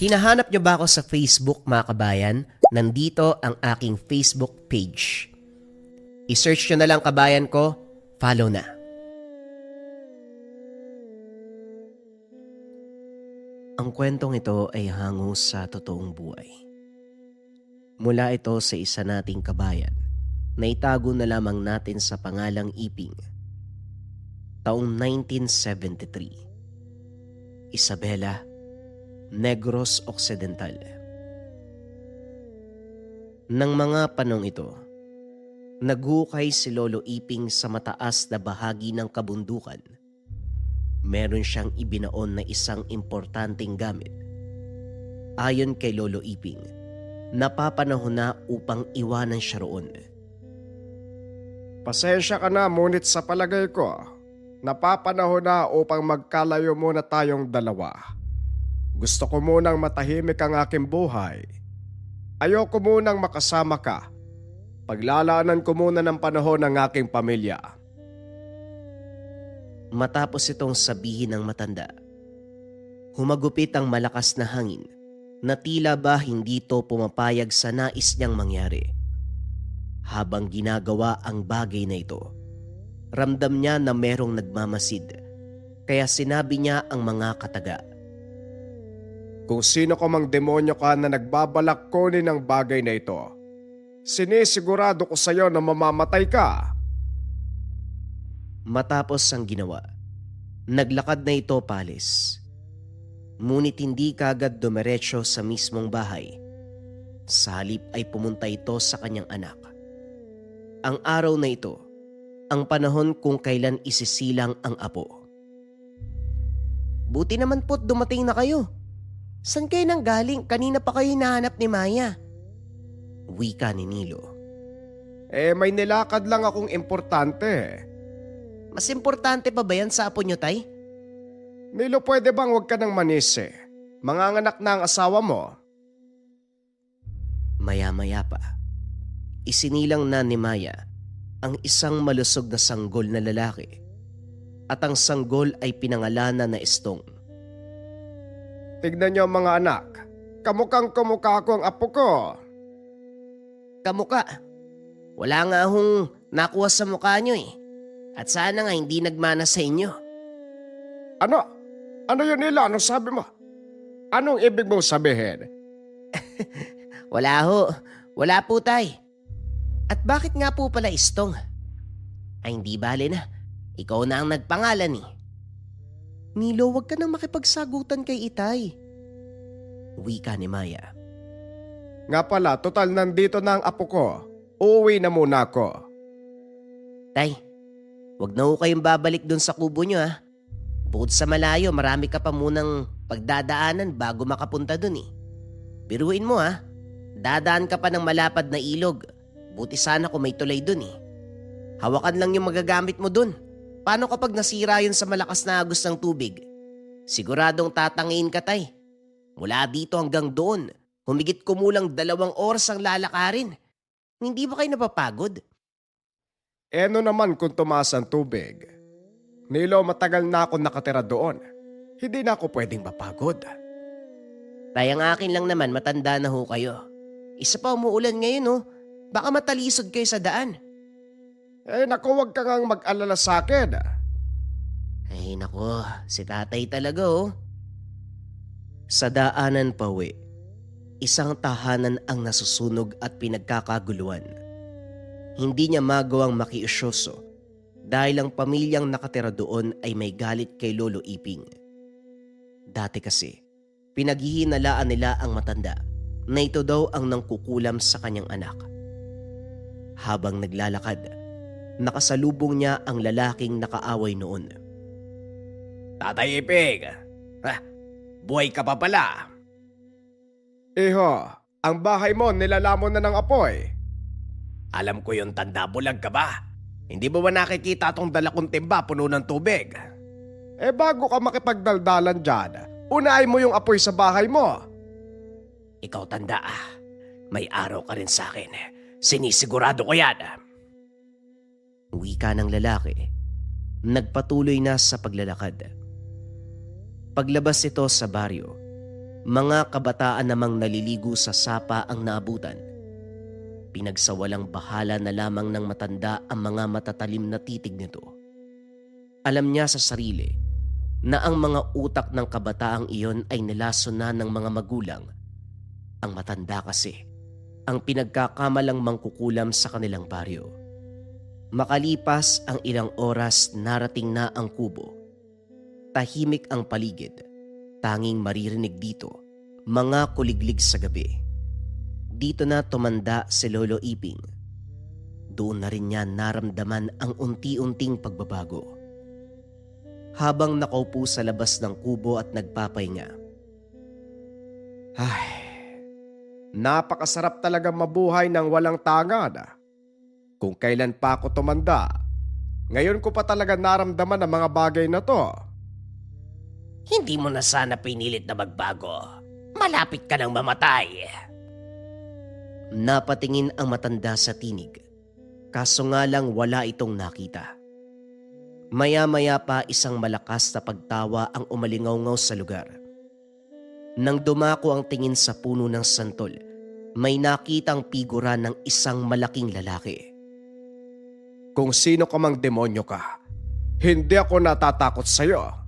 Hinahanap niyo ba ako sa Facebook mga kabayan? Nandito ang aking Facebook page. I-search nyo na lang kabayan ko, follow na. Ang kwentong ito ay hango sa totoong buhay. Mula ito sa isa nating kabayan na itago na lamang natin sa pangalang Iping. Taong 1973. Isabela, Negros Occidental. Nang mga panong ito, naghukay si Lolo Iping sa mataas na bahagi ng kabundukan. Meron siyang ibinaon na isang importanteng gamit. Ayon kay Lolo Iping, napapanahon na upang iwanan siya roon. Pasensya ka na, ngunit sa palagay ko, napapanahon na upang magkalayo muna tayong dalawa. Gusto ko munang matahimik ang aking buhay. Ayoko munang makasama ka. Paglalaanan ko muna ng panahon ng aking pamilya. Matapos itong sabihin ng matanda, humagupit ang malakas na hangin na tila ba hindi ito pumapayag sa nais niyang mangyari. Habang ginagawa ang bagay na ito, ramdam niya na merong nagmamasid, kaya sinabi niya ang mga kataga. Kung sino ka mang demonyo ka na nagbabalak kunin ang bagay na ito, sinisigurado ko sa iyo na mamamatay ka. Matapos ang ginawa, naglakad na ito palis. Ngunit hindi kagad dumiretso sa mismong bahay. Sa halip ay pumunta ito sa kanyang anak. Ang araw na ito, ang panahon kung kailan isisilang ang apo. Buti naman po't dumating na kayo. San kayo nang galing? Kanina pa kayo hinahanap ni Maya. Wika ni Nilo. May nilakad lang akong importante. Mas importante pa ba yan sa apo nyo, tay? Nilo, pwede bang huwag ka nang manisi? Manganganak na ang asawa mo. Maya-maya pa, isinilang na ni Maya ang isang malusog na sanggol na lalaki at ang sanggol ay pinangalanan na Estong. Tignan niyo mga anak, kamukhang kumukha ko ang apo ko. Kamuka. Wala nga hong nakuha sa mukha nyo eh. At sana nga hindi nagmana sa inyo. Ano? Ano yun nila? Anong sabi mo? Anong ibig mong sabihin? Wala ho. Wala po tay. At bakit nga po pala Estong? Ay hindi bale na. Ikaw na ang nagpangalan eh. Nilo, wag ka nang makipagsagutan kay Itay. Wika ni Maya. Nga pala, total nandito na ang apo ko. Uuwi na muna ako. Tay, wag na ho kayong babalik dun sa kubo nyo ha. Bukod sa malayo, marami ka pa munang pagdadaanan bago makapunta dun eh. Biruin mo ha, dadaan ka pa ng malapad na ilog. Buti sana kung may tulay dun eh. Hawakan lang yung magagamit mo dun. Paano kapag nasira yun sa malakas na agos ng tubig? Siguradong tatangin ka tay. Mula dito hanggang doon, humigit kumulang 2 oras ang lalakarin. Hindi ba kayo napapagod? Ano naman kung tumaas ang tubig? Nilo, matagal na ako nakatira doon. Hindi na ako pwedeng mapagod. Tay, ang akin lang naman, matanda na ho kayo. Isa pa umuulan ngayon oh. Baka matalisod kayo sa daan. Naku, huwag ka ngang mag-alala sa akin. Ay nako, si tatay talaga oh. Sa daanan pauwi, isang tahanan ang nasusunog at pinagkakaguluhan. Hindi niya magawang makiusyoso dahil ang pamilyang nakatira doon ay may galit kay Lolo Iping. Dati kasi, pinaghihinalaan nila ang matanda na ito daw ang nangkukulam sa kanyang anak. Habang naglalakad, nakasalubong niya ang lalaking nakaaway noon. Tatay Iping, buhay ka pa pala. Iho, ang bahay mo nilalamon na ng apoy. Alam ko yung tanda, bulag ka ba? Hindi ba nakikita atong dala kong timba puno ng tubig? Bago ka makipagdaldalan dyan, unahin mo yung apoy sa bahay mo. Ikaw tanda may araw ka rin sa akin. Sinisigurado ko yan. Wika ng lalaki. Nagpatuloy na sa paglalakad. Paglabas ito sa baryo, Mga kabataan namang naliligo sa sapa ang naabutan. Pinagsawalang bahala na lamang ng matanda ang mga matatalim na titig nito. Alam niya sa sarili na ang mga utak ng kabataang iyon ay nilason na ng mga magulang. Ang matanda kasi ang pinagkakamalang mangkukulam sa kanilang baryo. Makalipas ang ilang oras, narating na ang kubo. Tahimik ang paligid. Tanging maririnig dito mga kuliglig sa gabi. Dito na tumanda si Lolo Iping. Doon na rin niya naramdaman ang unti-unting pagbabago. Habang nakaupo sa labas ng kubo at nagpapahinga. Ay, napakasarap talaga mabuhay ng walang tangad. Kung kailan pa ako tumanda, ngayon ko pa talaga naramdaman ang mga bagay na to. Hindi mo na sana pinilit na magbago. Malapit ka nang mamatay. Napatingin ang matanda sa tinig. Kaso nga lang wala itong nakita. Maya-maya pa isang malakas na pagtawa ang umalingaw-ngaw sa lugar. Nang dumako ang tingin sa puno ng santol, may nakitang figura ng isang malaking lalaki. Kung sino ka mang demonyo ka, hindi ako natatakot sa'yo.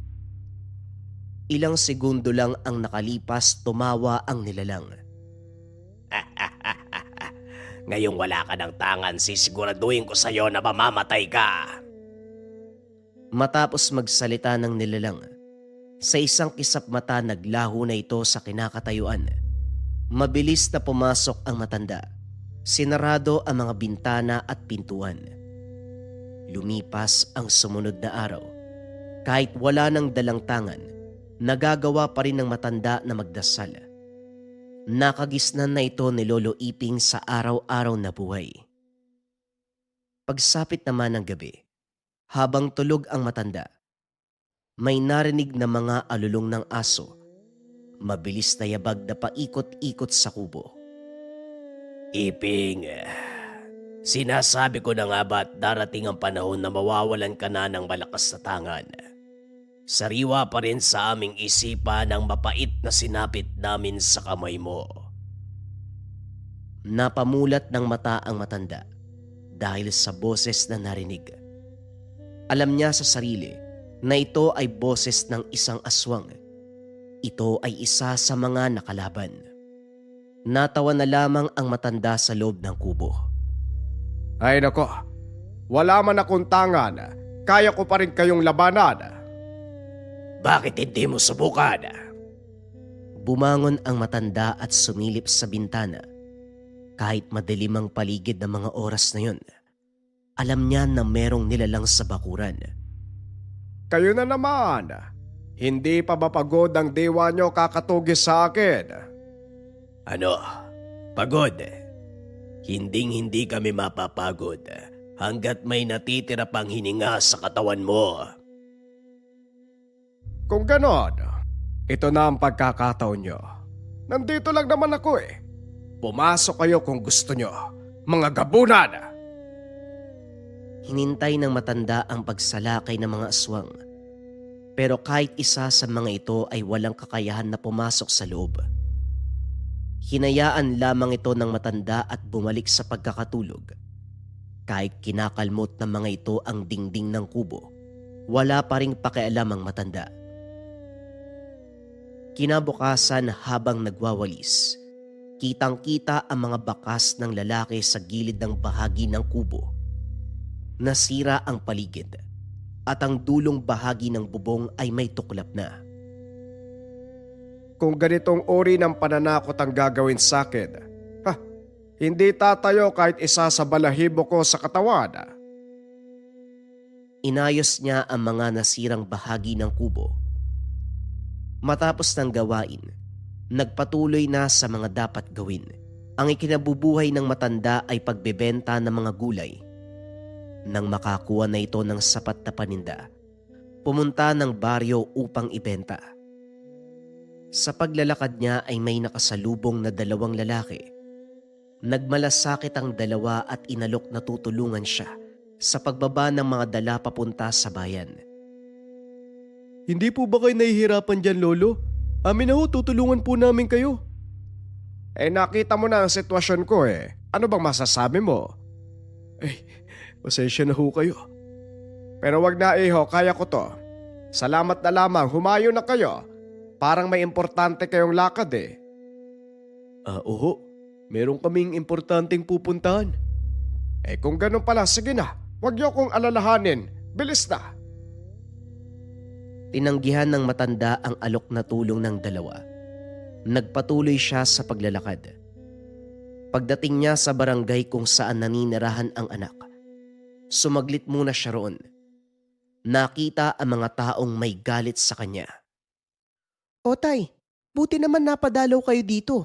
Ilang segundo lang ang nakalipas, tumawa ang nilalang. Ngayong wala ka ng tangan, sisiguraduhin ko sa'yo na mamamatay ka. Matapos magsalita ng nilalang, sa isang kisap mata naglaho na ito sa kinakatayuan. Mabilis na pumasok ang matanda. Sinarado ang mga bintana at pintuan. Lumipas ang sumunod na araw. Kahit wala ng dalang tangan, nagagawa pa rin ng matanda na magdasal. Nakagisnan na ito ni Lolo Iping sa araw-araw na buhay. Pagsapit naman ng gabi, habang tulog ang matanda, may narinig na mga alulong ng aso. Mabilis na yabag na paikot-ikot sa kubo. Iping, sinasabi ko na nga ba't darating ang panahon na mawawalan ka na ng malakas na tangan. Sariwa pa rin sa aming isipan ang mapait na sinapit namin sa kamay mo. Napamulat ng mata ang matanda dahil sa boses na narinig. Alam niya sa sarili na ito ay boses ng isang aswang. Ito ay isa sa mga nakalaban. Natawa na lamang ang matanda sa loob ng kubo. Ay nako, wala man akong tangan, kaya ko pa rin kayong labanan. Bakit hindi mo subukan? Bumangon ang matanda at sumilip sa bintana. Kahit madilim ang paligid ng mga oras na yun, alam niya na merong nilalang sa bakuran. Kayo na naman, hindi pa ba pagod ang dewa nyo kakatugis sa akin? Ano? Pagod? Hinding-hindi kami mapapagod hanggat may natitira pang hininga sa katawan mo. Kung ganon, ito na ang pagkakataon nyo. Nandito lang naman ako eh. Pumasok kayo kung gusto nyo, mga gabunan! Hinintay ng matanda ang pagsalakay ng mga aswang. Pero kahit isa sa mga ito ay walang kakayahan na pumasok sa loob. Hinayaan lamang ito ng matanda at bumalik sa pagkakatulog. Kahit kinakalmot ng mga ito ang dingding ng kubo, wala pa ring pakialam ang matanda. Kinabukasan habang nagwawalis, kitang-kita ang mga bakas ng lalaki sa gilid ng bahagi ng kubo. Nasira ang paligid at ang dulong bahagi ng bubong ay may tuklap na. Kung ganitong uri ng pananakot ang gagawin sa akin, hindi tatayo kahit isa sa balahibo ko sa katawan. Inayos niya ang mga nasirang bahagi ng kubo. Matapos ng gawain, nagpatuloy na sa mga dapat gawin. Ang ikinabubuhay ng matanda ay pagbebenta ng mga gulay. Nang makakuha na ito ng sapat na paninda, pumunta ng baryo upang ibenta. Sa paglalakad niya ay may nakasalubong na dalawang lalaki. Nagmalasakit ang dalawa at inalok na tutulungan siya sa pagbaba ng mga dala papunta sa bayan. Hindi po ba kayo nahihirapan dyan, Lolo? Amin na ho, tutulungan po namin kayo. Nakita mo na ang sitwasyon ko eh. Ano bang masasabi mo? Pasensya na ho kayo. Pero wag na iho, kaya ko to. Salamat na lamang, humayo na kayo. Parang may importante kayong lakad eh. Oo, meron kaming importanteng pupuntahan. Kung ganun pala, sige na. Wag niyo akong alalahanin. Bilis na. Tinanggihan ng matanda ang alok na tulong ng dalawa. Nagpatuloy siya sa paglalakad. Pagdating niya sa barangay kung saan naninirahan ang anak, sumaglit muna siya roon. Nakita ang mga taong may galit sa kanya. O tay, buti naman napadalaw kayo dito.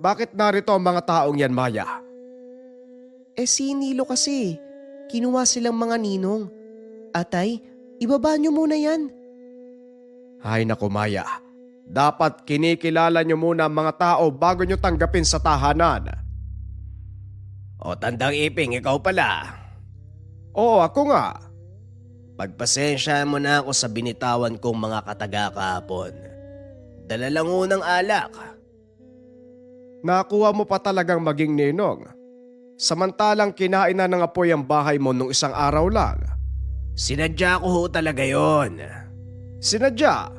Bakit narito ang mga taong yan, Maya? Si Nilo kasi, kinuha silang mga ninong. Atay, ibaba niyo muna yan. Ay naku, Maya. Dapat kinikilala niyo muna ang mga tao bago niyo tanggapin sa tahanan. O Tandang Iping, ikaw pala. Oo, ako nga. Pagpasensya mo na ako sa binitawan kong mga kataga kahapon. Dala lang unang alak. Nakuha mo pa talagang maging ninong. Samantalang kinain na ng apoy ang bahay mo nung isang araw lang. Sinadya ko ho talaga yon. Sinadya?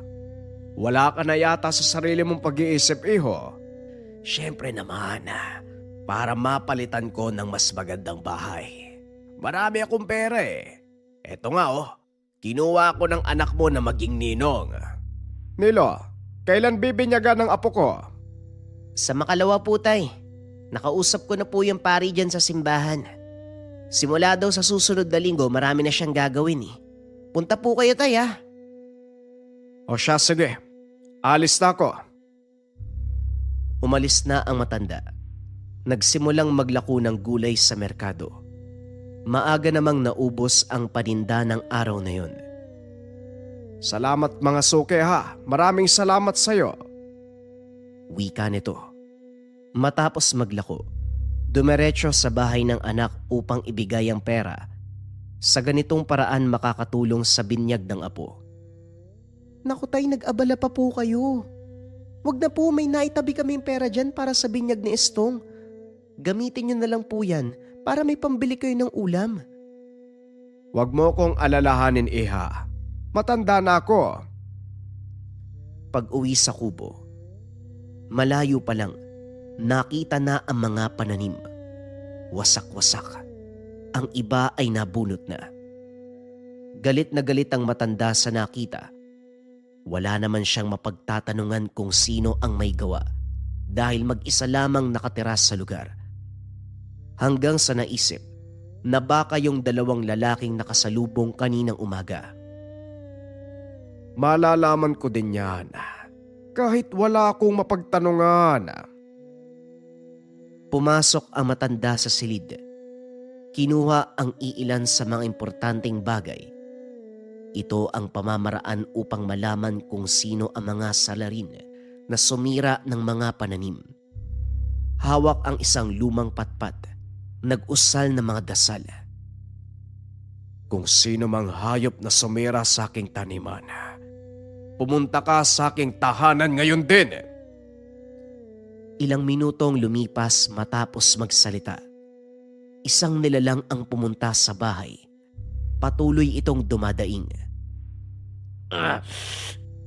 Wala ka na yata sa sarili mong pag-iisip, iho. Siyempre naman, para mapalitan ko ng mas magandang bahay. Marami akong pera eh. Eto nga kinuha ko ng anak mo na maging ninong. Nilo, kailan bibinyagan ng apo ko? Sa makalawa po tay, nakausap ko na po yung pari dyan sa simbahan. Simula daw sa susunod na linggo marami na siyang gagawin eh. Punta po kayo tay ha. O siya, sige. Alis na ako. Umalis na ang matanda. Nagsimulang maglako ng gulay sa merkado. Maaga namang naubos ang paninda ng araw na yon. Salamat mga suke ha. Maraming salamat sa'yo. Wika nito. Matapos maglako, dumiretso sa bahay ng anak upang ibigay ang pera. Sa ganitong paraan makakatulong sa binyag ng apo. Naku tay, nag-abala pa po kayo. Wag na po, may naitabi kaming pera dyan para sa binyag ni Estong. Gamitin nyo na lang po yan para may pambili kayo ng ulam. Wag mo kong alalahanin, iha. Matanda na ako. Pag-uwi sa kubo, malayo pa lang, nakita na ang mga pananim. Wasak-wasak. Ang iba ay nabunot na. Galit na galit ang matanda sa nakita. Wala naman siyang mapagtatanungan kung sino ang may gawa dahil mag-isa lamang nakatira sa lugar. Hanggang sa naisip na baka yung dalawang lalaking nakasalubong kaninang umaga. Malalaman ko din yan. Kahit wala akong mapagtanungan. Pumasok ang matanda sa silid. Kinuha ang iilan sa mga importanteng bagay. Ito ang pamamaraan upang malaman kung sino ang mga salarin na sumira ng mga pananim. Hawak ang isang lumang patpat, nag-usal ng mga dasal. Kung sino mang hayop na sumira sa aking taniman, pumunta ka sa aking tahanan ngayon din. Ilang minutong lumipas matapos magsalita. Isang nilalang ang pumunta sa bahay. Patuloy itong dumadaing.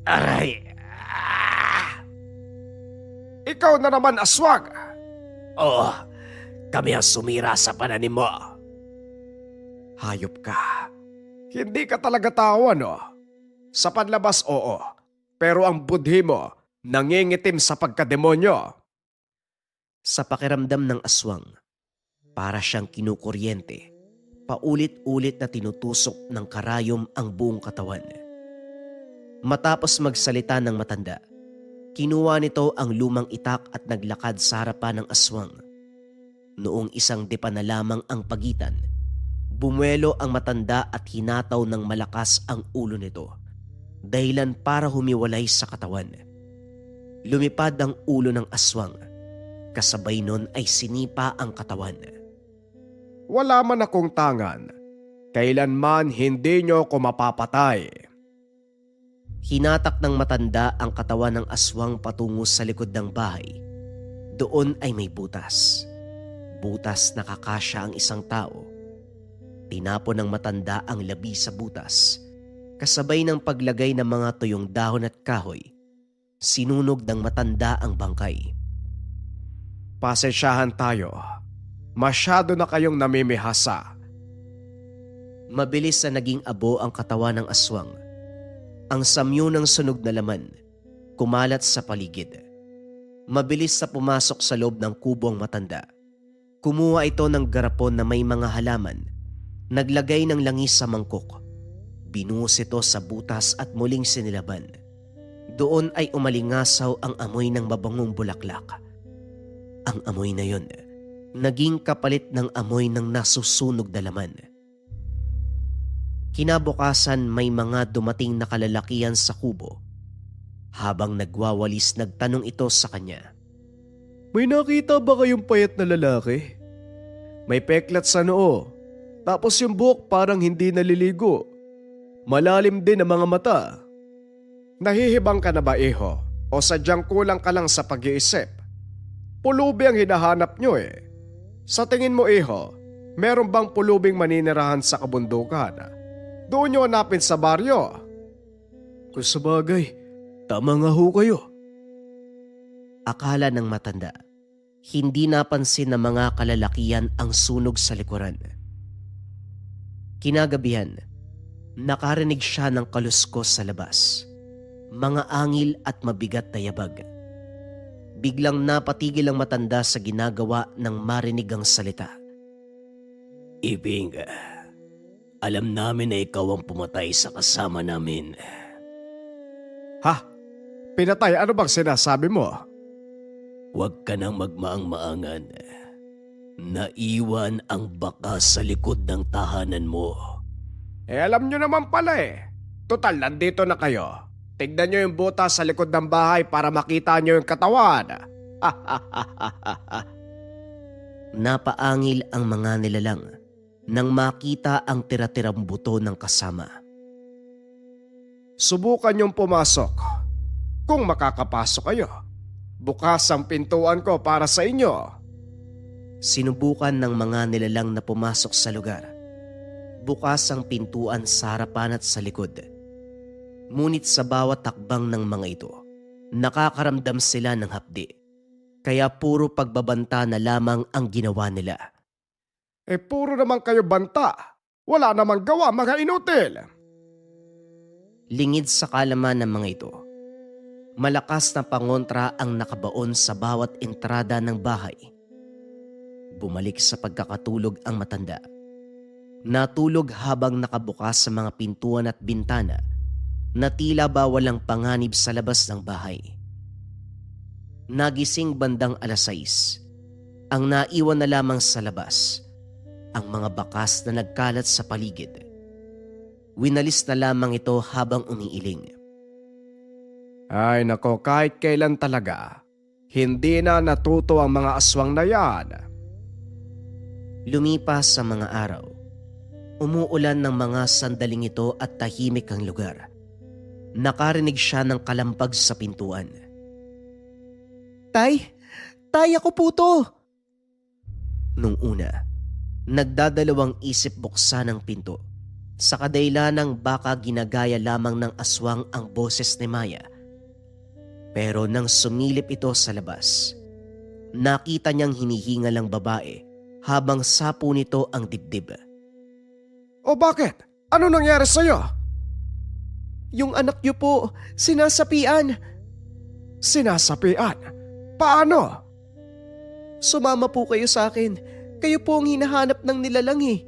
Aray! Ikaw na naman, aswang! Oo, kami ang sumira sa pananim mo. Hayop ka. Hindi ka talaga tao, no? Sa panlabas, oo. Pero ang budhi mo, nangingitim sa pagkademonyo. Sa pakiramdam ng aswang, para siyang kinukuryente. Paulit-ulit na tinutusok ng karayom ang buong katawan. Matapos magsalita ng matanda, kinuha nito ang lumang itak at naglakad sa harapan ng aswang. Noong isang dipa na lamang ang pagitan, bumuelo ang matanda at hinataw ng malakas ang ulo nito, dahilan para humiwalay sa katawan. Lumipad ang ulo ng aswang, kasabay nun ay sinipa ang katawan. Wala man akong tangan. Kailanman hindi nyo ko mapapatay. Hinatak ng matanda ang katawan ng aswang patungo sa likod ng bahay. Doon ay may butas. Butas na kakasya ang isang tao. Tinapon ng matanda ang labi sa butas. Kasabay ng paglagay ng mga tuyong dahon at kahoy, sinunog ng matanda ang bangkay. Pasensyahan tayo. Masyado na kayong namimihasa. Mabilis na naging abo ang katawan ng aswang. Ang samyo ng sunog na laman kumalat sa paligid. Mabilis na pumasok sa loob ng kubo ang matanda. Kumuha ito ng garapon na may mga halaman. Naglagay ng langis sa mangkok. Binuhos ito sa butas at muling sinilaban. Doon ay umalingasaw ang amoy ng mabangong bulaklak. Ang amoy na yon, naging kapalit ng amoy ng nasusunog na laman. Kinabukasan may mga dumating na kalalakihan sa kubo. Habang nagwawalis, nagtanong ito sa kanya. May nakita ba kayong payat na lalaki? May peklat sa noo. Tapos yung buhok parang hindi naliligo. Malalim din ang mga mata. Nahihibang ka na ba, iho? O sadyang kulang ka lang sa pag-iisip? Pulubi ang hinahanap nyo eh. Sa tingin mo, iho, meron bang pulubing maninirahan sa kabundukan? Doon nyo hanapin sa baryo. Kung sabagay, tama nga ho kayo. Akala ng matanda, hindi napansin ng mga kalalakihan ang sunog sa likuran. Kinagabihan, nakarinig siya ng kaluskos sa labas. Mga angil at mabigat na yabag. Biglang napatigil ang matanda sa ginagawa ng marinig ang salita. Iping, alam namin na ikaw ang pumatay sa kasama namin. Ha? Pinatay? Ano bang sinasabi mo? Huwag ka nang magmaang-maangan. Naiwan ang bakas sa likod ng tahanan mo. Alam nyo naman pala eh. Total, nandito na kayo. Tignan nyo yung butas sa likod ng bahay para makita nyo yung katawan. Napaangil ang mga nilalang nang makita ang tira-tirang buto ng kasama. Subukan nyong pumasok. Kung makakapasok kayo, bukas ang pintuan ko para sa inyo. Sinubukan ng mga nilalang na pumasok sa lugar. Bukas ang pintuan sa harapan at sa likod. Ngunit sa bawat takbang ng mga ito, nakakaramdam sila ng hapdi. Kaya puro pagbabanta na lamang ang ginawa nila. Puro naman kayo banta. Wala namang gawa, mga inutil. Lingid sa kalaman ng mga ito, malakas na pangontra ang nakabaon sa bawat entrada ng bahay. Bumalik sa pagkakatulog ang matanda. Natulog habang nakabukas sa mga pintuan at bintana na tila ba walang panganib sa labas ng bahay. Nagising bandang 6:00. Ang naiwan na lamang sa labas, ang mga bakas na nagkalat sa paligid. Winalis na lamang ito habang umiiling. Ay nako, kahit kailan talaga, hindi na natuto ang mga aswang na yan. Lumipas sa mga araw. Umuulan ng mga sandaling ito at tahimik ang lugar. Nakarinig siya ng kalampag sa pintuan. Tay! Tay, ako po to! Nung una, nagdadalawang isip buksan ang pinto. Sa kadailanang baka ginagaya lamang ng aswang ang boses ni Maya. Pero nang sumilip ito sa labas, nakita niyang hinihingal ang babae habang sapo nito ang dibdib. O bakit? Ano nangyari sa'yo? Yung anak niyo po, sinasapian. Sinasapian? Paano? Sumama po kayo sa akin. Kayo po ang hinahanap ng nilalang eh.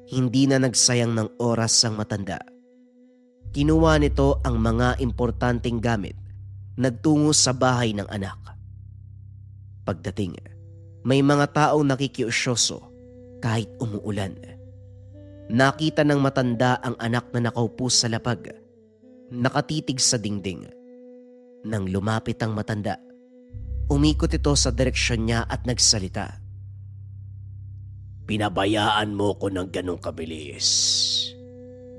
Hindi na nagsayang ng oras ang matanda. Kinuha nito ang mga importanteng gamit. Nagtungo sa bahay ng anak. Pagdating, may mga taong nakikiusyoso kahit umuulan. Nakita ng matanda ang anak na nakaupo sa lapag, nakatitig sa dingding. Nang lumapit ang matanda, umikot ito sa direksyon niya at nagsalita. Pinabayaan mo ko ng ganong kabilis.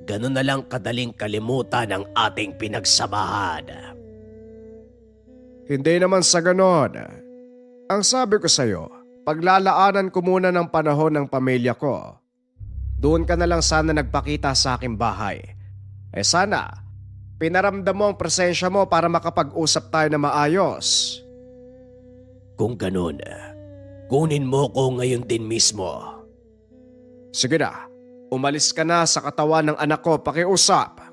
Ganun na lang kadaling kalimutan ang ating pinagsamahan. Hindi naman sa ganon. Ang sabi ko sa'yo, paglalaanan ko muna ng panahon ng pamilya ko. Doon ka na lang sana nagpakita sa aking bahay. Sana, pinaramdam mo ang presensya mo para makapag-usap tayo na maayos. Kung ganun, kunin mo ko ngayon din mismo. Sige na, umalis ka na sa katawan ng anak ko, pakiusap.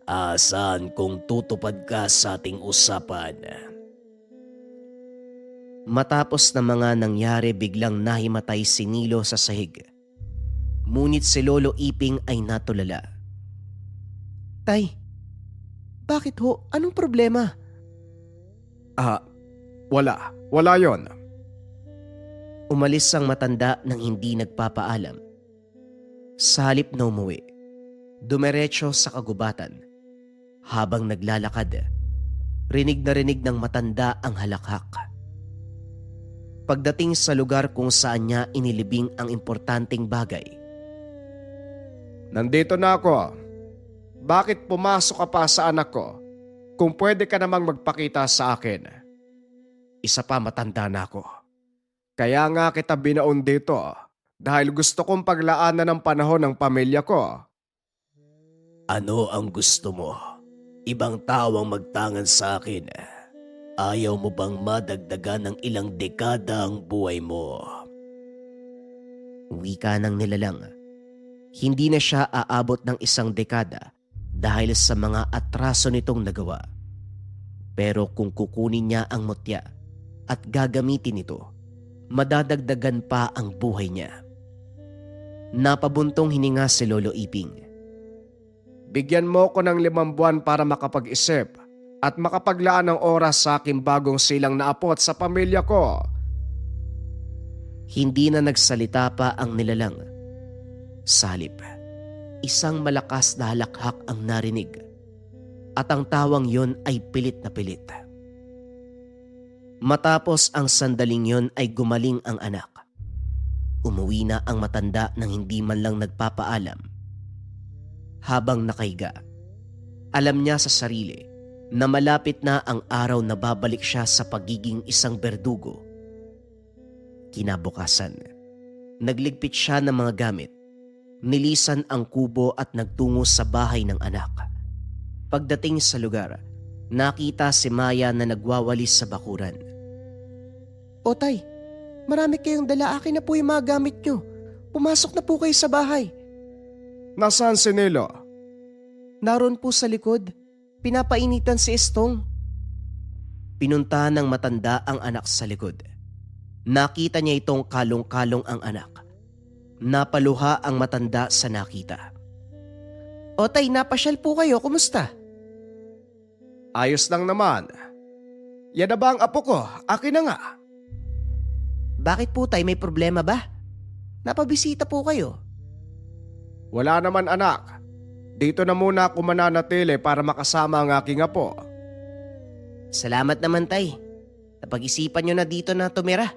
Asan kung tutupad ka sa ating usapan? Matapos na mga nangyari, biglang nahimatay si Nilo sa sahig. Ngunit si Lolo Iping ay natulala. Tay, bakit ho? Anong problema? Wala yon. Umalis ang matanda nang hindi nagpapaalam. Sa halip na umuwi, dumiretso sa kagubatan. Habang naglalakad, rinig na rinig ng matanda ang halakhak. Pagdating sa lugar kung saan niya inilibing ang importanteng bagay, Nandito na ako. Bakit pumasok ka pa sa anak ko? Kung pwede ka namang magpakita sa akin. Isa pa, matanda na ako. Kaya nga kita binaon dito dahil gusto kong paglaanan ng panahon ng pamilya ko. Ano ang gusto mo? Ibang tao ang magtangan sa akin. Ayaw mo bang madagdagan ng ilang dekada ang buhay mo? wika ng nilalang. Hindi na siya aabot ng 1 dekada dahil sa mga atraso nitong nagawa. Pero kung kukunin niya ang mutya at gagamitin ito, madadagdagan pa ang buhay niya. Napabuntong hininga si Lolo Iping. Bigyan mo ko ng 5 buwan para makapag-isip at makapaglaan ng oras sa aking bagong silang na apo at sa pamilya ko. Hindi na nagsalita pa ang nilalang. Sa halip, isang malakas na halakhak ang narinig at ang tawang yon ay pilit na pilit. Matapos ang sandaling yon ay gumaling ang anak. Umuwi na ang matanda nang hindi man lang nagpapaalam. Habang nakahiga, alam niya sa sarili na malapit na ang araw na babalik siya sa pagiging isang berdugo. Kinabukasan, nagligpit siya ng mga gamit, nilisan ang kubo at nagtungo sa bahay ng anak. Pagdating sa lugar, nakita si Maya na nagwawalis sa bakuran. O tay, marami kayong dala, akin na po yung mga gamit nyo. Pumasok na po kayo sa bahay. Nasaan si Nilo? Naroon po sa likod. Pinapainitan si Estong. Pinuntahan ng matanda ang anak sa likod. Nakita niya itong kalong-kalong ang anak. Napaluha ang matanda sa nakita. O tay, napasyal po kayo. Kumusta? Ayos lang naman. Yan na ba ang apo ko? Akin na nga. Bakit po tay, may problema ba? Napabisita po kayo. Wala naman anak. Dito na muna ako mananatili para makasama ang aking apo. Salamat naman tay. Napag-isipan nyo na dito na tumira.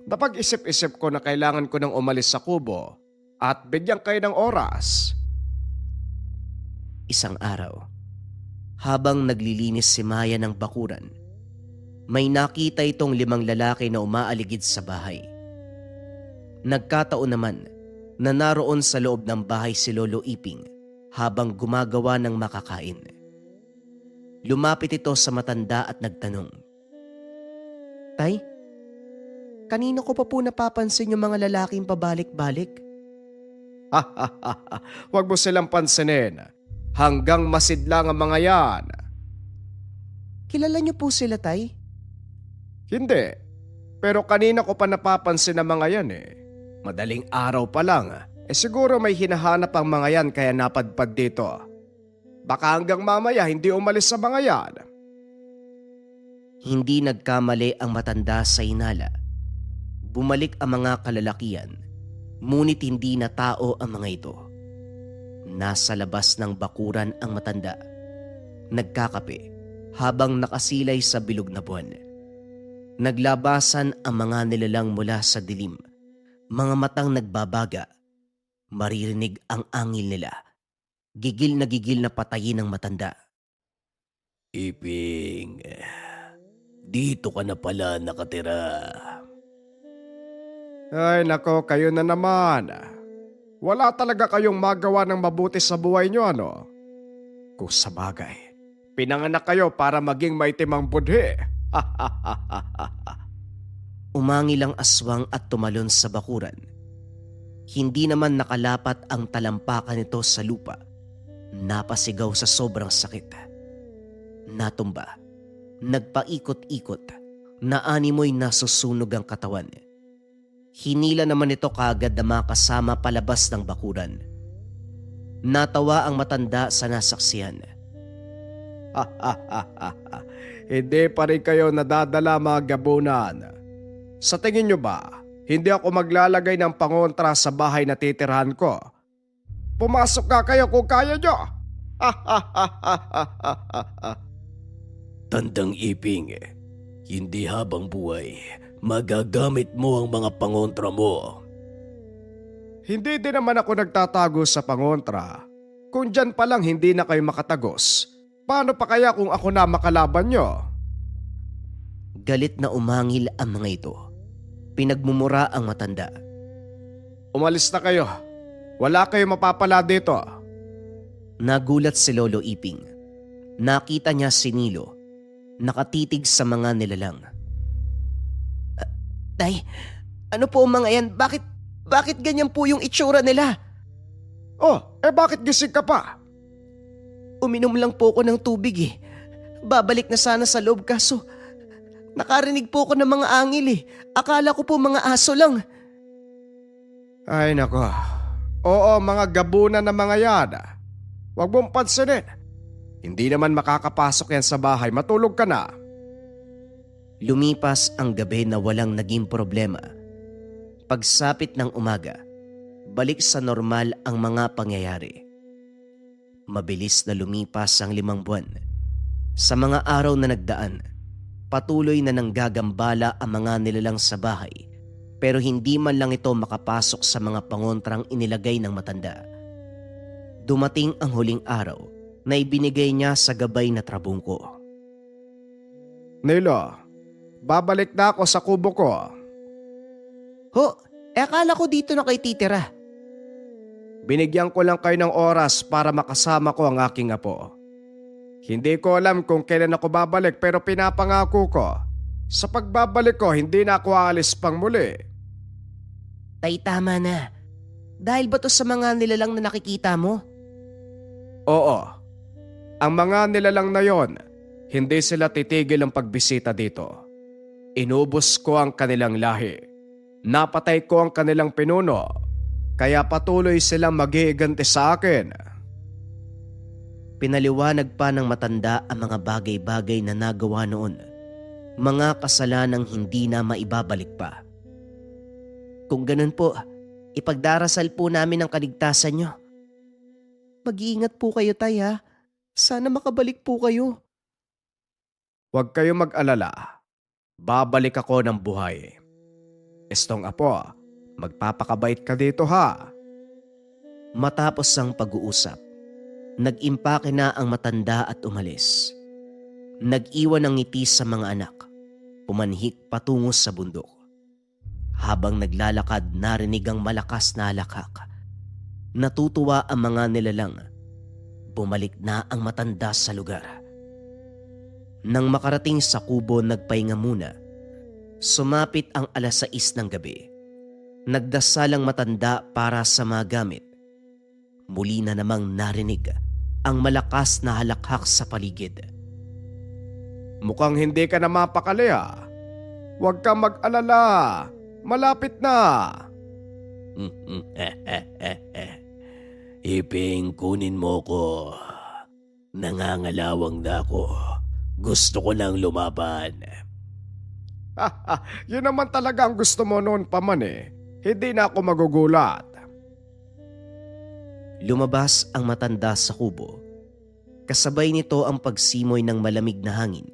Napag-isip-isip ko na kailangan ko nang umalis sa kubo at bigyan kayo ng oras. Isang araw, habang naglilinis si Maya ng bakuran, may nakita itong 5 lalaki na umaaligid sa bahay. Nagkataon naman na naroon sa loob ng bahay si Lolo Iping habang gumagawa ng makakain. Lumapit ito sa matanda at nagtanong, Tay, kanino ko pa po napapansin yung mga lalaking pabalik-balik? Huwag mo silang pansinin. Hanggang masidlang ang mga yan. Kilala niyo po sila, Tay? Hindi. Pero kanina ko pa napapansin ang mga yan eh. Madaling araw pa lang. Siguro may hinahanap ang mga yan kaya napadpad dito. Baka hanggang mamaya hindi umalis sa mga yan. Hindi nagkamali ang matanda sa hinala. Bumalik ang mga kalalakihan, ngunit hindi na tao ang mga ito. Nasa labas ng bakuran ang matanda, nagkakape habang nakasilay sa bilog na buwan. Naglabasan ang mga nilalang mula sa dilim, Mga matang nagbabaga, maririnig ang angil nila. Gigil na patayin ng matanda. Iping, dito ka na pala nakatira. Ay nako, kayo na naman. Wala talaga kayong magawa ng mabuti sa buhay nyo, ano? Kung sa bagay, pinanganak kayo para maging maitim ang budhi. Umangil ang aswang at tumalon sa bakuran. Hindi naman nakalapat ang talampakan nito sa lupa. Napasigaw sa sobrang sakit. Natumba. Nagpaikot-ikot. Naanimoy nasusunog ang katawan. Hinila naman ito kaagad na makasama palabas ng bakuran. Natawa ang matanda sa nasaksihan. Hindi pa rin kayo nadadala mga gabunan. Sa tingin nyo ba, hindi ako maglalagay ng pangontra sa bahay na titirhan ko? Pumasok ka kayo kung kaya nyo. Tandang Iping, hindi habang buhay, magagamit mo ang mga pangontra mo. Hindi din naman ako nagtatago sa pangontra. Kung dyan pa lang hindi na kayo makatagos, paano pa kaya kung ako na makalaban nyo? Galit na umangil ang mga ito. Pinagmumura ang matanda. Umalis na kayo. Wala kayo mapapala dito. Nagulat si Lolo Iping. Nakita niya si Nilo. Nakatitig sa mga nilalang. Tay, ano po ang mga yan? Bakit ganyan po yung itsura nila? Oh, bakit gising ka pa? Uminom lang po ako ng tubig eh. Babalik na sana sa loob kaso nakarinig po ako ng mga angil eh. Akala ko po mga aso lang. Ay nako. Oo, mga gabunan na mga yan. Huwag mong pansinin. Hindi naman makakapasok yan sa bahay. Matulog ka na. Lumipas ang gabi na walang naging problema. Pagsapit ng umaga, balik sa normal ang mga pangyayari. Mabilis na lumipas ang 5 buwan. Sa mga araw na nagdaan, patuloy na nanggagambala ang mga nilalang sa bahay pero hindi man lang ito makapasok sa mga pangontrang inilagay ng matanda. Dumating ang huling araw na ibinigay niya sa gabay na trabungko. Nilo, babalik na ako sa kubo ko. Ho, akala ko dito na kayo titira. Binigyan ko lang kayo ng oras para makasama ko ang aking apo. Hindi ko alam kung kailan ako babalik pero pinapangako ko. Sa pagbabalik ko, hindi na ako aalis pang muli. Tay, tama na. Dahil ba to sa mga nilalang na nakikita mo? Oo. Ang mga nilalang na yon, hindi sila titigil ang pagbisita dito. Inubos ko ang kanilang lahi. Napatay ko ang kanilang pinuno. Kaya patuloy silang maghihiganti sa akin. Pinaliwanag pa ng matanda ang mga bagay-bagay na nagawa noon. Mga kasalanang hindi na maibabalik pa. Kung ganun po, ipagdarasal po namin ang kaligtasan nyo. Mag-iingat po kayo, tay ha. Sana makabalik po kayo. Huwag kayo mag-alala. Babalik ako ng buhay. Estong apo, magpapakabait ka dito ha. Matapos ang pag-uusap, nag-impake na ang matanda at umalis. Nag-iwan ng ngiti sa mga anak. Pumanhik patungo sa bundok. Habang naglalakad, narinig ang malakas na alakhak. Natutuwa ang mga nilalang. Bumalik na ang matanda sa lugar. Nang makarating sa kubo, nagpahinga muna. Sumapit ang 6:00 ng gabi. Nagdasal ang matanda para sa mga gamit. Muli na namang narinig ang malakas na halakhak sa paligid. Mukhang hindi ka na mapakali ha. Huwag kang mag-alala. Malapit na. Iping, kunin mo ko. Nangangalawang na ako. Gusto ko nang lumaban. Yun naman talaga ang gusto mo noon pa man eh. Hindi na ako magugulat. Lumabas ang matanda sa kubo. Kasabay nito ang pagsimoy ng malamig na hangin.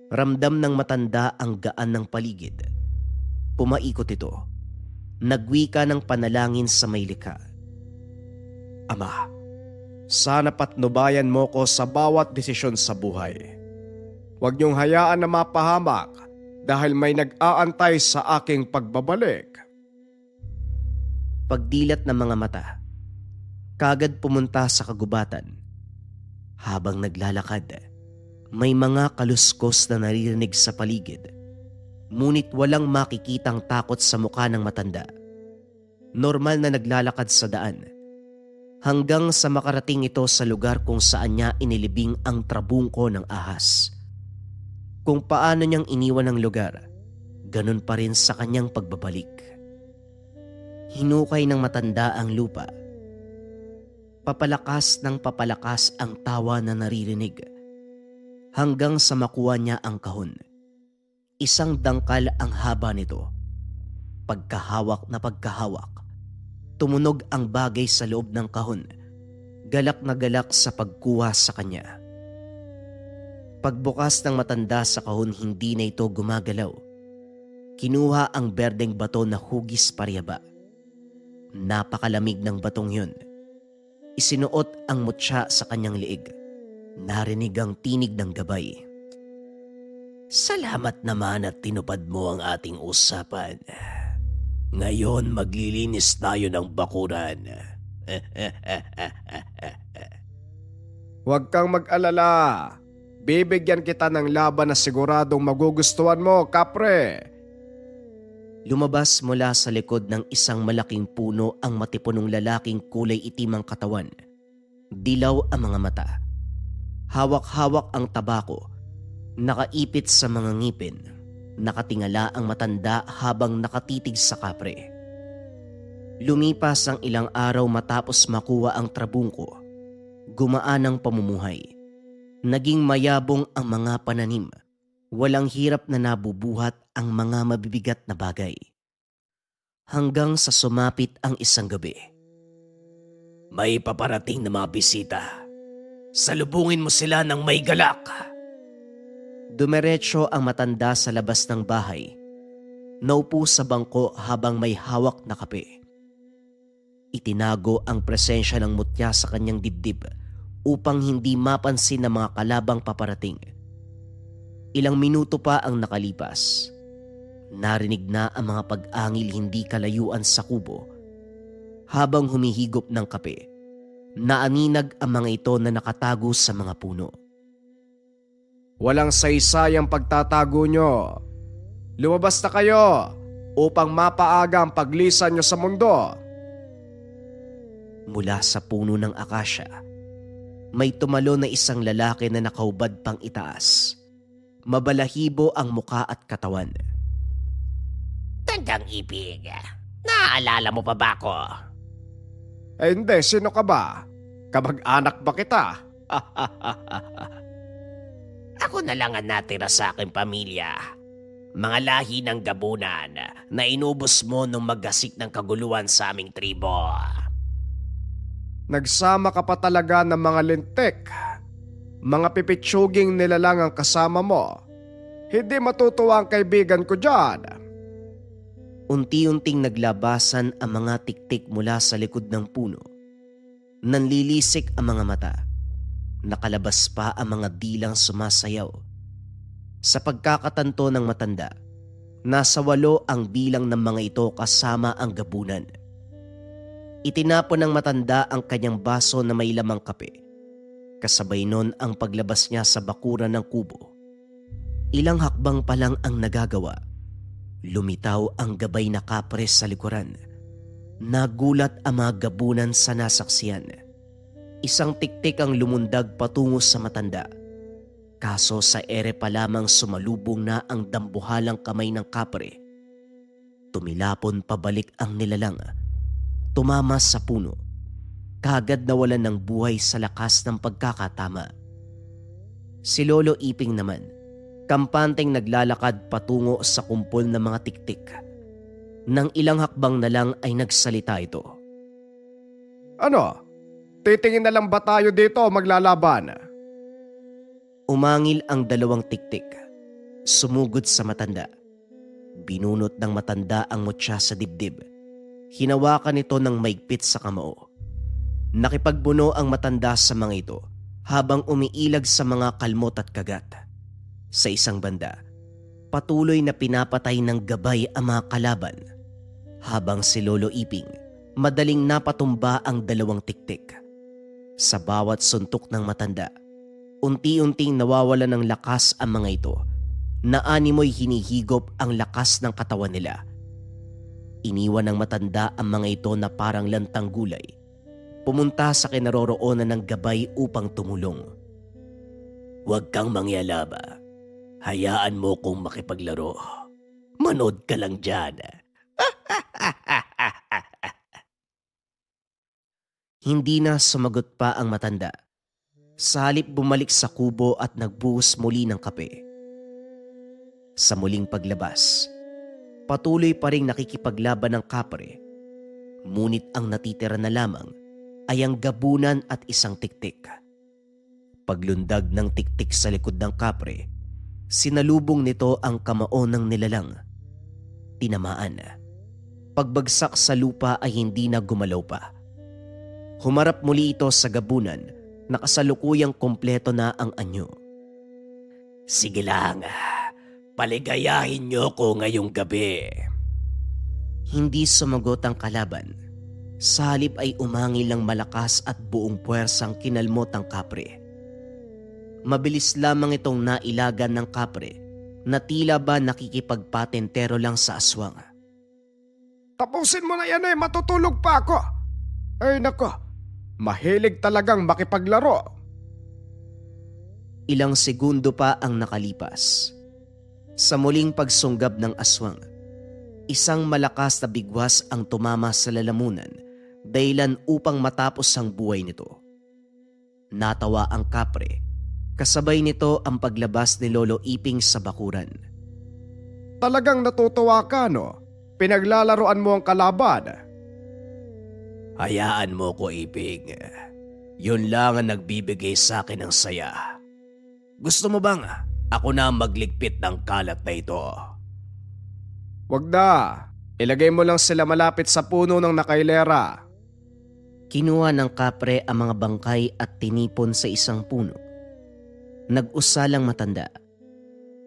Ramdam ng matanda ang gaan ng paligid. Pumaikot ito. Nagwika ng panalangin sa may likha. Ama, sana patnubayan mo ko sa bawat desisyon sa buhay. Huwag niyong hayaan na mapahamak dahil may nag-aantay sa aking pagbabalik. Pagdilat ng mga mata, kagad pumunta sa kagubatan. Habang naglalakad, may mga kaluskos na naririnig sa paligid. Ngunit walang makikitang takot sa mukha ng matanda. Normal na naglalakad sa daan. Hanggang sa makarating ito sa lugar kung saan niya inilibing ang trabungko ng ahas. Kung paano niyang iniwan ang lugar, ganun pa rin sa kanyang pagbabalik. Hinukay ng matanda ang lupa. Papalakas ng papalakas ang tawa na naririnig. Hanggang sa makuha niya ang kahon. Isang dangkal ang haba nito. Pagkahawak na pagkahawak, tumunog ang bagay sa loob ng kahon. Galak na galak sa pagkuha sa kanya. Pagbukas ng matanda sa kahon, hindi na ito gumagalaw. Kinuha ang berdeng bato na hugis paryaba. Napakalamig ng batong yun. Isinuot ang mutya sa kanyang liig. Narinig ang tinig ng gabay. Salamat naman at tinupad mo ang ating usapan. Ngayon maglilinis tayo ng bakuran. Huwag kang mag-alala. Bibigyan kita ng laban na siguradong magugustuhan mo, kapre. Lumabas mula sa likod ng isang malaking puno ang matipunong lalaking kulay itim ang katawan. Dilaw ang mga mata. Hawak-hawak ang tabako. Nakaipit sa mga ngipin. Nakatingala ang matanda habang nakatitig sa kapre. Lumipas ang ilang araw matapos makuha ang trabungko. Gumaan ang pamumuhay. Naging mayabong ang mga pananim. Walang hirap na nabubuhat ang mga mabibigat na bagay. Hanggang sa sumapit ang isang gabi. May paparating na mga bisita. Salubungin mo sila ng may galak. Dumiretso ang matanda sa labas ng bahay. Naupo sa bangko habang may hawak na kape. Itinago ang presensya ng mutya sa kanyang dibdib upang hindi mapansin ng mga kalabang paparating. Ilang minuto pa ang nakalipas. Narinig na ang mga pag-angil hindi kalayuan sa kubo. Habang humihigop ng kape, naaninag ang mga ito na nakatago sa mga puno. Walang saysayang pagtatago nyo. Lumabas na kayo upang mapaaga ang paglisan nyo sa mundo. Mula sa puno ng akasya, may tumalo na isang lalaki na nakaubad pang itaas. Mabalahibo ang muka at katawan. Tandang ibig, naaalala mo pa ba ako? Hindi, sino ka ba? Kamag-anak ba kita? Ako na lang ang natira sa aking pamilya. Mga lahi ng gabunan na inubos mo nung maggasik ng kaguluhan sa aming tribo. Nagsama ka pa talaga ng mga lintik. Mga pipitsuging nilalang ang kasama mo. Hindi matutuwa ang kaibigan ko dyan. Unti-unting naglabasan ang mga tiktik mula sa likod ng puno. Nanlilisik ang mga mata. Nakalabas pa ang mga dilang sumasayaw. Sa pagkakatanto ng matanda, nasa 8 ang bilang ng mga ito kasama ang gabunan. Itinapon ng matanda ang kanyang baso na may lamang kape. Kasabay nun ang paglabas niya sa bakuran ng kubo. Ilang hakbang pa lang ang nagagawa. Lumitaw ang gabay na kapre sa likuran. Nagulat ang mga gabunan sa nasaksiyan. Isang tiktik ang lumundag patungo sa matanda. Kaso sa ere pa lamang sumalubong na ang dambuhalang kamay ng kapre. Tumilapon pabalik ang nilalang. Tumama sa puno. Kagad nawalan ng buhay sa lakas ng pagkakatama. Si Lolo Iping naman, kampanteng naglalakad patungo sa kumpol ng mga tiktik. Nang ilang hakbang na lang ay nagsalita ito. Ano? Titingin na lang ba tayo dito o maglalaban? Umangil ang 2 tiktik. Sumugod sa matanda. Binunot ng matanda ang mutya sa dibdib. Hinawakan nito ng maigpit sa kamao. Nakipagbuno ang matanda sa mga ito habang umiilag sa mga kalmot at kagat. Sa isang banda, patuloy na pinapatay ng gabay ang mga kalaban, habang si Lolo Iping madaling napatumba ang dalawang tiktik. Sa bawat suntok ng matanda, unti-unting nawawala ng lakas ang mga ito, na animoy hinihigop ang lakas ng katawan nila. Iniwan ng matanda ang mga ito na parang lantang gulay. Pumunta sa kinaroroonan ng gabay upang tumulong. Huwag kang mangyalaba. Hayaan mo kong makipaglaro. Manood ka lang dyan. Hindi na sumagot pa ang matanda. Sa halip bumalik sa kubo at nagbuhos muli ng kape. Sa muling paglabas, patuloy pa rin nakikipaglaban ng kapre. Ngunit ang natitira na lamang ay ang gabunan at isang tiktik. Paglundag ng tiktik sa likod ng kapre, sinalubong nito ang kamao ng nilalang. Tinamaan. Pagbagsak sa lupa ay hindi na gumalaw pa. Humarap muli ito sa gabunan na kasalukuyang kompleto na ang anyo. Sige lang, paligayahin niyo ko ngayong gabi. Hindi sumagot ang kalaban. Sa halip ay umangil ng malakas at buong puwersang kinalmot ang kapre. Mabilis lamang itong nailagan ng kapre na tila ba nakikipagpatentero lang sa aswang. Tapusin mo na yan matutulog pa ako. Ay nako, mahilig talagang makipaglaro. Ilang segundo pa ang nakalipas. Sa muling pagsunggab ng aswang, isang malakas na bigwas ang tumama sa lalamunan dahilan upang matapos ang buhay nito. Natawa ang kapre, kasabay nito ang paglabas ni Lolo Iping sa bakuran. Talagang natutuwa ka no? Pinaglalaroan mo ang kalaban. Hayaan mo ko, Iping. Yun lang ang nagbibigay sa akin ng saya. Gusto mo bang ako na magligpit ng kalat na ito? Wag na, ilagay mo lang sila malapit sa puno ng nakailera. Kinuha ng kapre ang mga bangkay at tinipon sa isang puno. Nag-usalang matanda.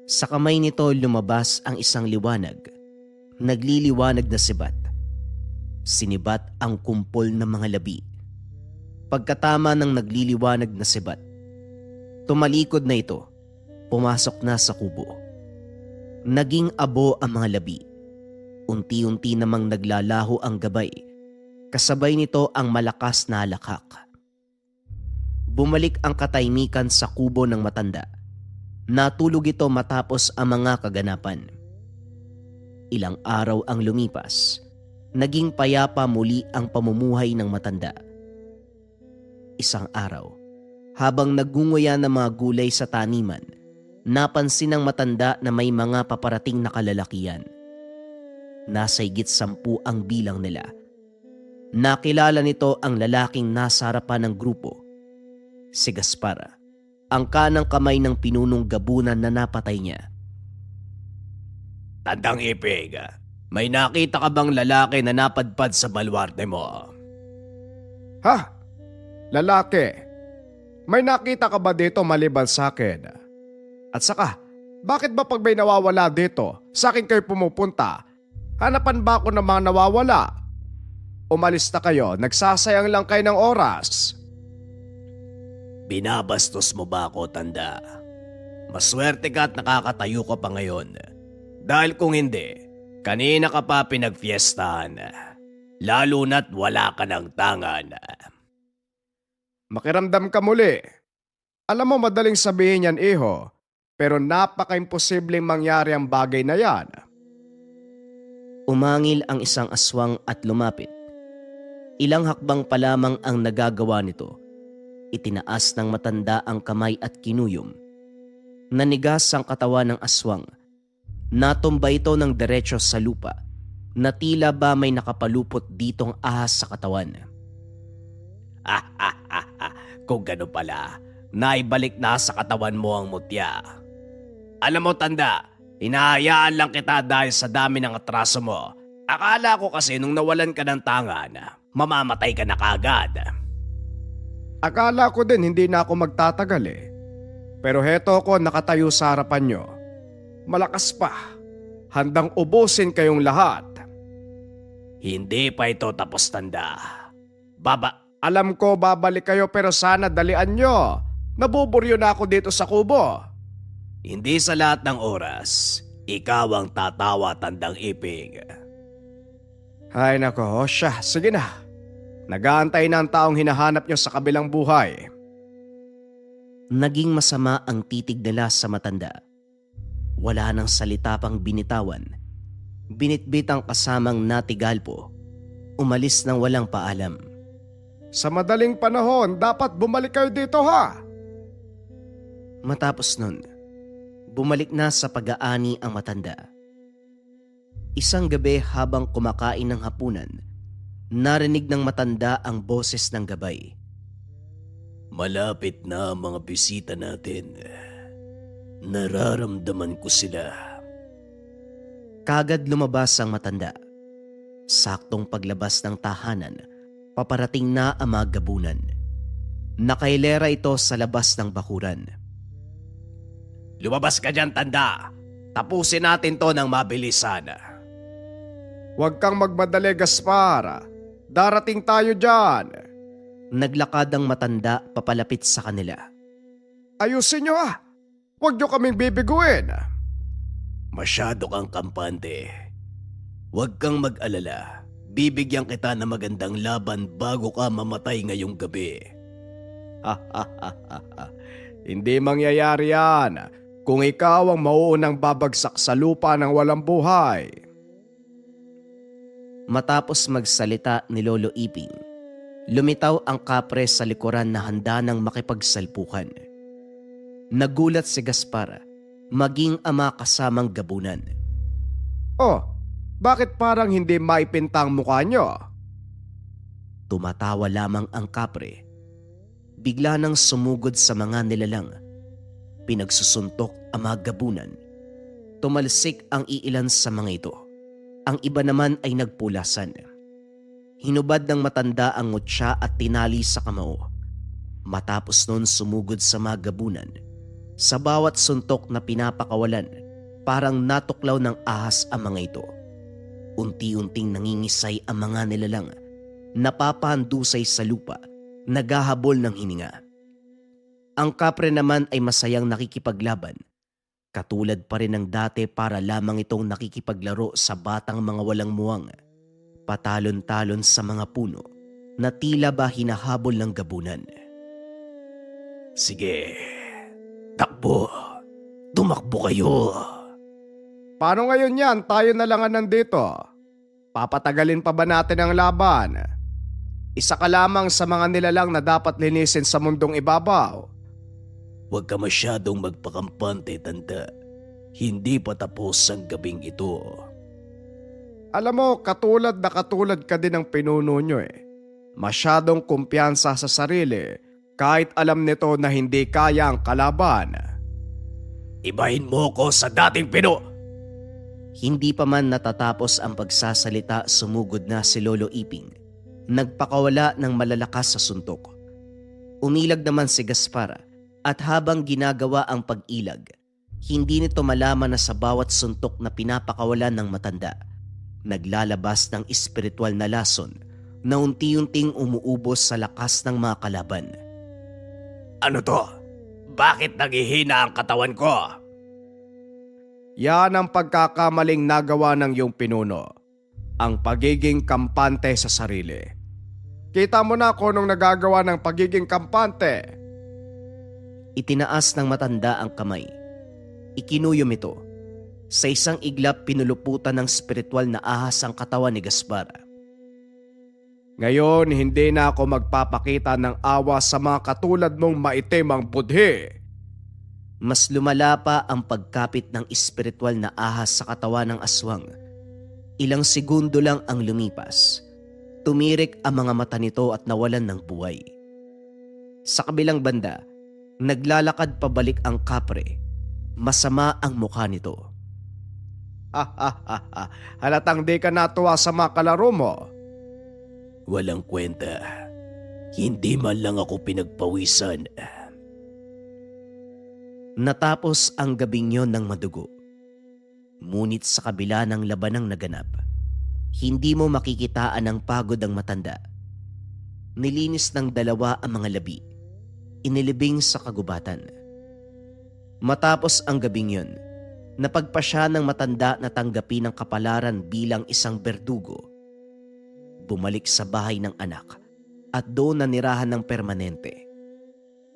Sa kamay nito lumabas ang isang liwanag. Nagliliwanag na sibat. Sinibat ang kumpol ng mga labi. Pagkatama ng nagliliwanag na sibat, tumalikod na ito, pumasok na sa kubo. Naging abo ang mga labi. Unti-unti namang naglalaho ang gabay. Kasabay nito ang malakas na lakak. Bumalik ang katahimikan sa kubo ng matanda. Natulog ito matapos ang mga kaganapan. Ilang araw ang lumipas. Naging payapa muli ang pamumuhay ng matanda. Isang araw, habang nagunguya ng mga gulay sa taniman, napansin ng matanda na may mga paparating na kalalakian. Nasa higit 10 ang bilang nila. Nakilala nito ang lalaking nasa harapan ng grupo. Si Gaspar, ang kanang kamay ng pinunong gabunan na napatay niya. Tandang Iping, may nakita ka bang lalaki na napadpad sa baluarte mo? Ha? Lalaki? May nakita ka ba dito maliban sa akin? At saka, bakit ba pag may nawawala dito, sa akin kayo pumupunta? Hanapan ba ako ng mga nawawala? Umalis na kayo, nagsasayang lang kayo ng oras. Binabastos mo ba ako, tanda? Maswerte ka at nakakatayo ka pa ngayon. Dahil kung hindi, kanina ka pa pinagfiestahan. Lalo na't wala ka ng tangan. Makiramdam ka muli. Alam mo madaling sabihin yan, iho, pero napaka-imposibleng mangyari ang bagay na yan. Umangil ang isang aswang at lumapit. Ilang hakbang pa lamang ang nagagawa nito. Itinaas ng matanda ang kamay at kinuyom. Nanigas ang katawan ng aswang. Natumba ito ng diretso sa lupa na tila ba may nakapalupot ditong ahas sa katawan. Kung gano'n pala, naibalik na sa katawan mo ang mutya. Alam mo, tanda, hinahayaan lang kita dahil sa dami ng atraso mo Akala ko kasi nung nawalan ka ng tangan, mamamatay ka na kagad. Akala ko din hindi na ako magtatagal eh. Pero heto ko nakatayo sa harapan nyo. Malakas pa. Handang ubusin kayong lahat. Hindi pa ito tapos, tanda. Alam ko babalik kayo pero sana dalian nyo. Nabuburyo na ako dito sa kubo. Hindi sa lahat ng oras, ikaw ang tatawa, Tandang Iping. Ay nako, siya, sige na. Nag-aantay na ang taong hinahanap nyo sa kabilang buhay. Naging masama ang titig nila sa matanda. Wala nang salita pang binitawan. Binitbit ang kasamang natigalpo. Umalis nang walang paalam. Sa madaling panahon, dapat bumalik kayo dito ha. Matapos nun, bumalik na sa pag-aani ang matanda. Isang gabi habang kumakain ng hapunan, narinig ng matanda ang boses ng gabay. Malapit na ang mga bisita natin. Nararamdaman ko sila. Kagad lumabas ang matanda. Saktong paglabas ng tahanan, paparating na ang mga gabunan. Nakailera ito sa labas ng bakuran. Lumabas ka dyan, tanda. Tapusin natin to ng mabilisan. Huwag kang magmadali, Gaspar. Darating tayo dyan. Naglakad ang matanda papalapit sa kanila. Ayusin nyo ah. Huwag nyo kaming bibiguin. Masyado kang kampante. Huwag kang mag-alala. Bibigyan kita ng magandang laban bago ka mamatay ngayong gabi. Hindi mangyayari yan kung ikaw ang mauunang babagsak sa lupa ng walang buhay. Matapos magsalita ni Lolo Iping, lumitaw ang kapre sa likuran na handa ng makipagsalpukan. Nagulat si Gaspar, maging ama kasamang gabunan. Oh, bakit parang hindi maipintang mukha nyo? Tumatawa lamang ang kapre. Bigla nang sumugod sa mga nilalang. Pinagsusuntok ang mga gabunan. Tumalsik ang iilan sa mga ito. Ang iba naman ay nagpulasan. Hinubad ng matanda ang ngutya at tinali sa kamao. Matapos nun sumugod sa mga gabunan. Sa bawat suntok na pinapakawalan, parang natuklaw ng ahas ang mga ito. Unti-unting nangingisay ang mga nilalang. Napapahandusay sa lupa, naghahabol ng hininga. Ang kapre naman ay masayang nakikipaglaban. Katulad pa rin ng dati para lamang itong nakikipaglaro sa batang mga walang muwang. Patalon-talon sa mga puno na tila ba hinahabol ng gabunan. Sige, takbo. Tumakbo kayo. Paano ngayon yan? Tayo na lang ang nandito. Papatagalin pa ba natin ang laban? Isa ka lamang sa mga nilalang na dapat linisin sa mundong ibabaw. Huwag ka masyadong magpakampante, tanda. Hindi pa tapos ang gabing ito. Alam mo, katulad ka din ng pinuno nyo eh. Masyadong kumpiyansa sa sarili kahit alam nito na hindi kaya ang kalaban. Ibahin mo ko sa dating Hindi pa man natatapos ang pagsasalita, sumugod na si Lolo Iping. Nagpakawala ng malalakas sa suntok. Umilag naman si Gaspar at habang ginagawa ang pag-ilag, hindi nito malaman na sa bawat suntok na pinapakawalan ng matanda, naglalabas ng espiritual na lason na unti-unting umuubos sa lakas ng mga kalaban. Ano to? Bakit naghihina ang katawan ko? Yan ang pagkakamaling nagawa ng iyong pinuno. Ang pagiging kampante sa sarili. Kita mo na kung anong nagagawa ng pagiging kampante. Itinaas ng matanda ang kamay. Ikinuyom ito. Sa isang iglap pinuluputan ng spiritual na ahas ang katawan ni Gaspar. Ngayon, hindi na ako magpapakita ng awa sa mga katulad mong maitim ang budhi. Mas lumala pa ang pagkapit ng espiritual na ahas sa katawan ng aswang. Ilang segundo lang ang lumipas. Tumirik ang mga mata nito at nawalan ng buhay. Sa kabilang banda, naglalakad pabalik ang kapre. Masama ang mukha nito. Halatang di ka natuwa sa mga kalaro mo. Walang kwenta. Hindi man lang ako pinagpawisan. Natapos ang gabing yon ng madugo. Ngunit sa kabila ng labanang naganap, hindi mo makikitaan ang pagod ang matanda. Nilinis ng dalawa ang mga labi. Inilibing sa kagubatan. Matapos ang gabing yon, napagpasya ng matanda na tanggapin ang kapalaran bilang isang berdugo. Bumalik sa bahay ng anak at doon nanirahan ng permanente.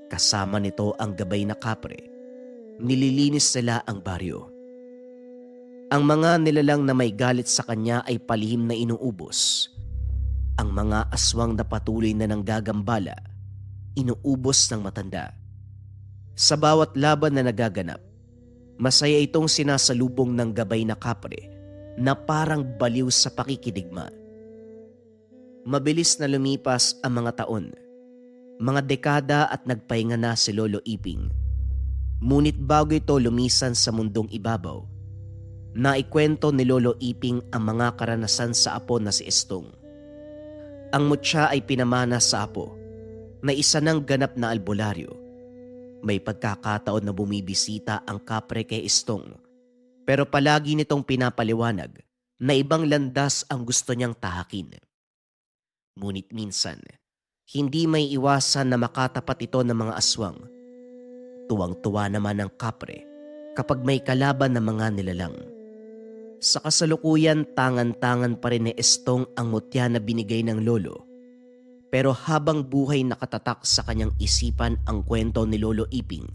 Kasama nito ang gabay na kapre. Nililinis sila ang baryo. Ang mga nilalang na may galit sa kanya ay palihim na inuubos. Ang mga aswang na patuloy na nanggagambala, inuubos ng matanda. Sa bawat laban na nagaganap, masaya itong sinasalubong ng gabay na kapre na parang baliw sa pakikidigma. Mabilis na lumipas ang mga taon, mga dekada at nagpahinga na si Lolo Iping. Ngunit bago ito lumisan sa mundong ibabaw, naikwento ni Lolo Iping ang mga karanasan sa apo na si Estong. Ang mutya ay pinamana sa apo na isa ng ganap na albularyo. May pagkakataon na bumibisita ang kapre kay Estong, pero palagi nitong pinapaliwanag na ibang landas ang gusto niyang tahakin. Ngunit minsan, hindi may iwasan na makatapat ito ng mga aswang. Tuwang-tuwa naman ang kapre kapag may kalaban na mga nilalang. Sa kasalukuyan, tangan-tangan pa rin ni Estong ang mutya na binigay ng lolo. Pero habang buhay nakatatak sa kanyang isipan ang kwento ni Lolo Iping,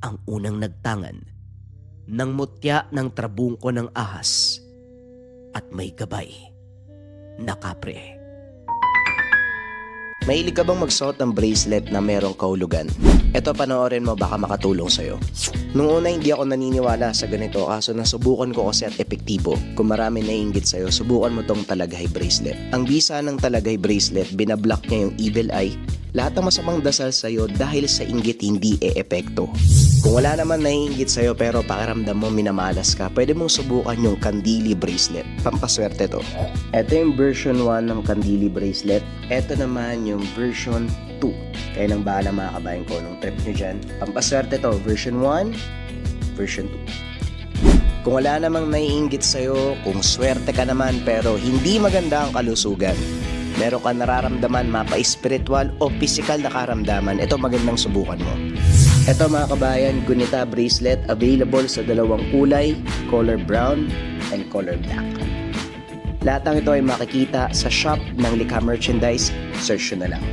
ang unang nagtangan ng mutya ng trabungko ng ahas at may gabay na kapre. Mahilig ka bang magsuot ng bracelet na merong kahulugan? Ito, panoorin mo, baka makatulong sa'yo. Nung una hindi ako naniniwala sa ganito, kaso nasubukan ko kasi at epektibo. Kung marami naiinggit sa'yo, subukan mo tong Talagay bracelet. Ang bisa ng Talagay bracelet, binablock niya yung evil eye. Lahat ng masamang dasal sa'yo dahil sa inggit hindi e-epekto. Kung wala naman naiinggit sa'yo pero pakiramdam mo minamalas ka, pwede mong subukan yung Kandili bracelet. Pampaswerte to. Ito yung version 1 ng Kandili bracelet. Ito naman yung version 2. Kaya nang bahala mga kabayan ko nung trip nyo dyan. Pampaswerte to, version 1, version 2. Kung wala namang naiinggit sa'yo, kung swerte ka naman pero hindi maganda ang kalusugan, meron ka nararamdaman mapa-spiritual o physical na karamdaman, ito magandang subukan mo. Ito mga kabayan, Gunita bracelet, available sa dalawang kulay, color brown and color black. Lahat ng ito ay makikita sa shop ng Likha Merchandise, search nyo na lang.